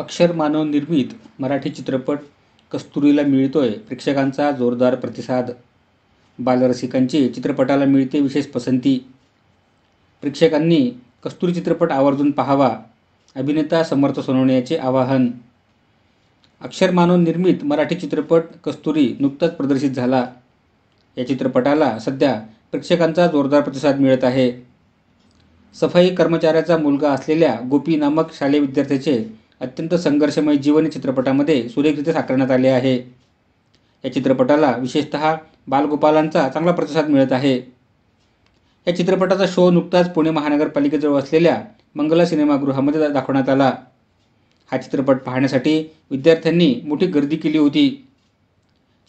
अक्षर मानव निर्मित मराठी चित्रपट कस्तुरीला मिळतोय प्रेक्षकांचा जोरदार प्रतिसाद. बालरसिकांची चित्रपटाला मिळते विशेष पसंती. प्रेक्षकांनी कस्तुरी चित्रपट आवर्जून पाहावा, अभिनेता समर्थ सोनवणे यांचे आवाहन. अक्षर मानव निर्मित मराठी चित्रपट कस्तुरी नुकताच प्रदर्शित झाला. या चित्रपटाला सध्या प्रेक्षकांचा जोरदार प्रतिसाद मिळत आहे. सफाई कर्मचाऱ्याचा मुलगा असलेल्या गोपी नामक शालेय विद्यार्थ्याचे अत्यंत संघर्षमय जीवन चित्रपटामध्ये सुरेखरित्या साकारण्यात आले आहे. या चित्रपटाला विशेषतः बालगोपालांचा चांगला प्रतिसाद मिळत आहे. या चित्रपटाचा शो नुकताच पुणे महानगरपालिकेजवळ असलेल्या मंगला सिनेमागृहामध्ये दाखवण्यात आला. हा चित्रपट पाहण्यासाठी विद्यार्थ्यांनी मोठी गर्दी केली होती.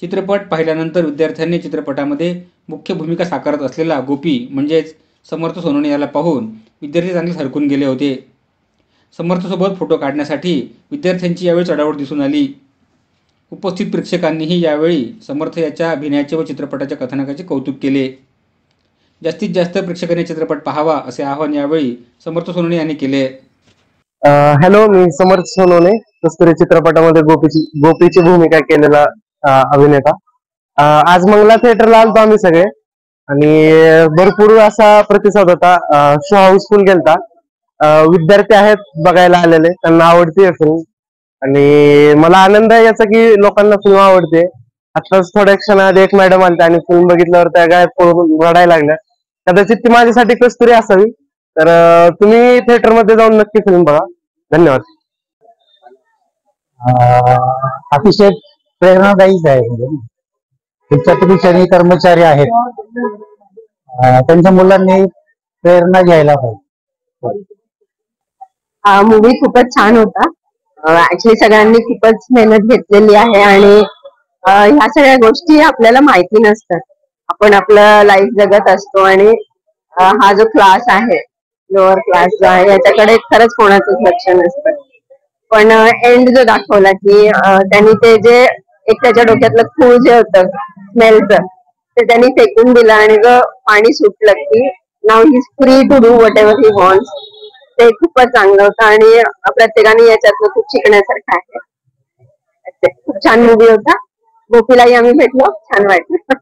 चित्रपट पाहिल्यानंतर विद्यार्थ्यांनी चित्रपटामध्ये मुख्य भूमिका साकारत असलेला गोपी म्हणजेच समर्थ सोनवणे याला पाहून विद्यार्थी चांगलेच हरकून गेले होते. समर्थसोबत फोटो काढण्यासाठी विद्यार्थ्यांची यावेळी चढाओढ दिसून आली. उपस्थित प्रेक्षकांनीही यावेळी समर्थ याच्या अभिनयाचे व चित्रपटाच्या कथानकाचे कौतुक केले. जास्तीत जास्त प्रेक्षकांनी चित्रपट पाहावा असे आवाहन यावेळी समर्थ सोनवणे यांनी केले. हॅलो, मी समर्थ सोनवणे, कस्तुरी चित्रपटामध्ये गोपीची भूमिका केलेला अभिनेता. आज मंगला थिएटरला आलतो आम्ही सगळे आणि भरपूर असा प्रतिसाद होता. शो हाऊसफुल गेलता. विद्यार्थी आहेत बघायला आलेले, त्यांना आवडते फिल्म आणि मला आनंद आहे याचा की लोकांना फिल्म आवडते. आताच थोड्या क्षणात एक मॅडम आलते आणि फिल्म बघितल्यावर त्या गायब पडून रडायला लागल्या. कदाचित ती माझ्यासाठी कस्तुरी असावी. तर तुम्ही थिएटरमध्ये जाऊन नक्की फिल्म बघा. धन्यवाद. अतिशय प्रेरणादायीच आहे. शिक्षक शनी कर्मचारी आहेत, त्यांच्या मुलांनी प्रेरणा घ्यायला पाहिजे. हा मूवी खूपच छान होता. ऍक्च्युली सगळ्यांनी खूपच मेहनत घेतलेली आहे आणि ह्या सगळ्या गोष्टी आपल्याला माहिती नसतात. आपण आपलं लाईफ जगत असतो आणि हा जो क्लास आहे, लोअर क्लास जो आहे, याच्याकडे खरंच कोणाचंच लक्ष नसतं. पण एंड जो दाखवला की त्यांनी ते जे एक त्याच्या डोक्यातलं खूळ जे होतं स्मेलचं, ते त्यांनी फेकून दिलं आणि जो पाणी सुटलं की नाव he is free to do whatever he wants, ते खूपच चांगलं होतं आणि प्रत्येकाने याच्यातनं खूप शिकण्यासारखं आहे. खूप छान मूवी होता. गोपीलाही आम्ही भेटलो, छान वाटलं.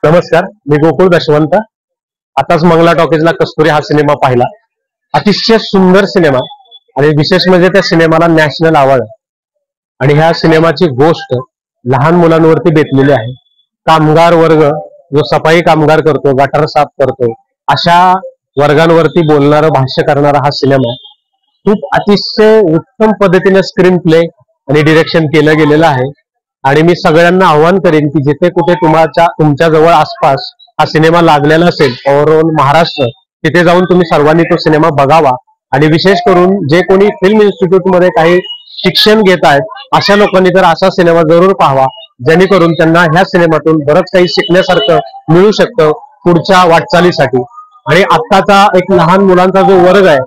नमस्कार, मी गोकुळ दशवंत. आताच मंगला टॉकीजला कस्तुरी हा सिनेमा पाहिला. अतिशय सुंदर सिनेमा आणि विशेष म्हणजे त्या सिनेमाला नॅशनल अवॉर्ड. आणि ह्या सिनेमाची गोष्ट लहान मुलांवरती बेतलेली आहे. कामगार वर्ग जो सफाई कामगार करतो, गटार साफ करतो, अशा वर्गांवरती बोलणारं भाष्य करणारा हा सिनेमा खूप अतिशय उत्तम पद्धतीने स्क्रीन प्ले आणि डिरेक्शन केलं गेलेलं आहे. आणि मी सगळ्यांना आव्हान करेन की जिथे कुठे तुमच्या जवळ आसपास हा सिनेमा लागलेला असेल, ओव्हरऑल महाराष्ट्र, तिथे जाऊन तुम्ही सर्वांनी तो सिनेमा बघावा. आणि विशेष करून जे कोणी फिल्म इन्स्टिट्यूटमध्ये काही शिक्षण घेत आहेत अशा लोकांनी तर असा सिनेमा जरूर पाहावा, जेणेकरून त्यांना ह्या सिनेमातून बरंच काही शिकण्यासारखं मिळू शकतं पुढच्या वाटचालीसाठी. आणि आत्ताचा एक लहान मुलांचा जो वर्ग आहे,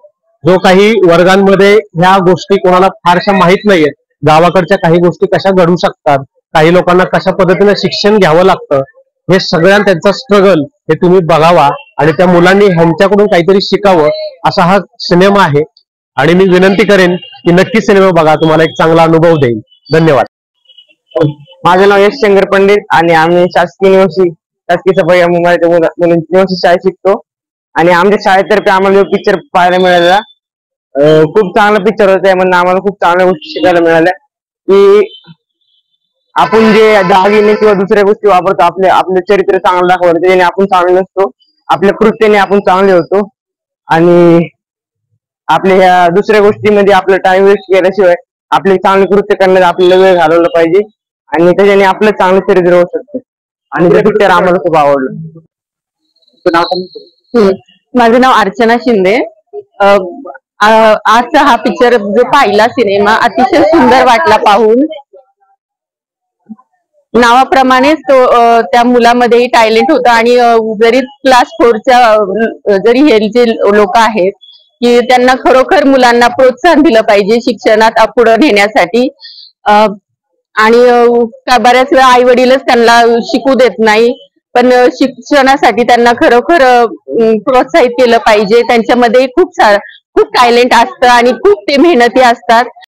जो काही वर्गांमध्ये ह्या गोष्टी कोणाला फारशा माहीत नाहीयेत, गावाकडच्या काही गोष्टी कशा घडू शकतात, काही लोकांना कशा पद्धतीने शिक्षण घ्यावं लागतं, हे सगळ्यांना त्यांचा स्ट्रगल हे तुम्ही बघावा आणि त्या मुलांनी ह्यांच्याकडून काहीतरी शिकावं असा हा सिनेमा आहे. आणि मी विनंती करेन की नक्की सिनेमा बघा, तुम्हाला एक चांगला अनुभव देईल. धन्यवाद. माझं नाव यश शंकर पंडित आणि आम्ही शासकीय सफाई मुलांची शाळेत शिकतो. आणि आमच्या शाळेतर्फे आम्हाला पिक्चर पाहायला मिळाला. खूप चांगला पिक्चर होता. त्यामध्ये आम्हाला खूप चांगल्या गोष्टी शिकायला मिळाल्या की आपण जे दागिने किंवा दुसऱ्या गोष्टी वापरतो, आपले चरित्र चांगलं दाखवतो, त्याने आपण चांगले नसतो, आपल्या कृत्याने आपण चांगले होतो. आणि आपल्या ह्या दुसऱ्या गोष्टीमध्ये आपलं टाइम वेस्ट केल्याशिवाय आपले चांगले कृत्य करण्यात आपल्याला वेळ घालवला पाहिजे आणि त्याच्याने आपलं चांगलं चरित्र होऊ शकतं. आणि ते पिक्चर आम्हाला खूप आवडलं. माझं नाव अर्चना शिंदे. आजचा हा पिक्चर जो पाहिला सिनेमा अतिशय सुंदर वाटला पाहून. नावाप्रमाणेच तो त्या मुलामध्येही टॅलेंट होता आणि जरी क्लास 4च्या जरी हे जे लोक आहेत की त्यांना खरोखर मुलांना प्रोत्साहन दिलं पाहिजे शिक्षणात पुढे नेण्यासाठी. आणि बऱ्याच वेळा आई वडीलच त्यांना शिकू देत नाही, पण शिक्षणासाठी त्यांना खरोखर प्रोत्साहित केलं पाहिजे. त्यांच्यामध्ये खूप खूप टॅलेंट असतं आणि खूप ते मेहनती असतात.